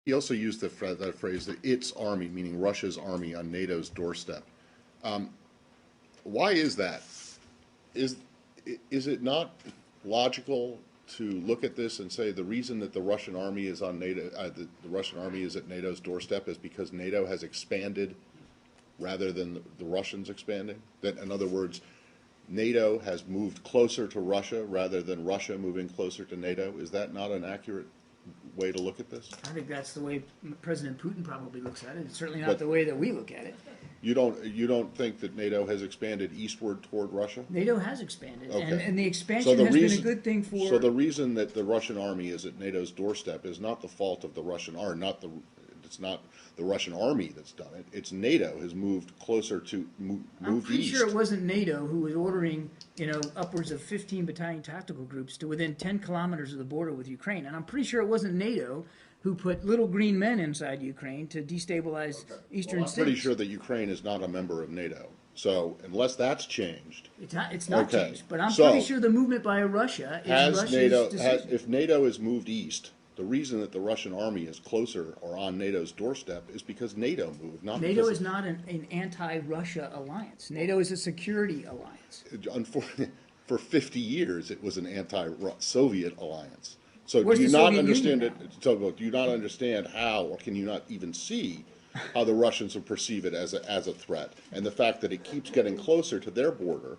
He also used that phrase, that its army, meaning Russia's army, on NATO's doorstep. Um, why is that? Is is it not logical to look at this and say the reason that the Russian army is on NATO, the Russian army is at NATO's doorstep is because NATO has expanded rather than the Russians expanding? That, in other words, NATO has moved closer to Russia rather than Russia moving closer to NATO. Is that not an accurate way to look at this? I think that's the way President Putin probably looks at it. It's certainly not But the way that we look at it. you don't think that NATO has expanded eastward toward Russia? NATO has expanded, Okay. and the expansion has been a good thing for. So the reason that the Russian army is at NATO's doorstep is not the fault of the Russian army, it's not the Russian army that's done it. It's NATO has moved closer to moved I'm pretty east. sure it wasn't NATO who was ordering, upwards of 15 battalion tactical groups to within 10 kilometers of the border with Ukraine, and I'm pretty sure it wasn't NATO who put little green men inside Ukraine to destabilize eastern I'm states. pretty sure that Ukraine is not a member of NATO. So unless that's changed, It's not Okay. changed, but I'm So, pretty sure the movement by Russia is has Russia's NATO decision. if NATO is moved east, the reason that the Russian army is closer or on NATO's doorstep is because NATO moved, not NATO because is not an anti-Russia alliance. NATO is a security alliance. Unfortunately, for 50 years, it was an anti-Soviet alliance. So Where's do you the not Soviet understand Union it? So do you not understand how, or can you not even see how the Russians would perceive it as a threat? And the fact that it keeps getting closer to their border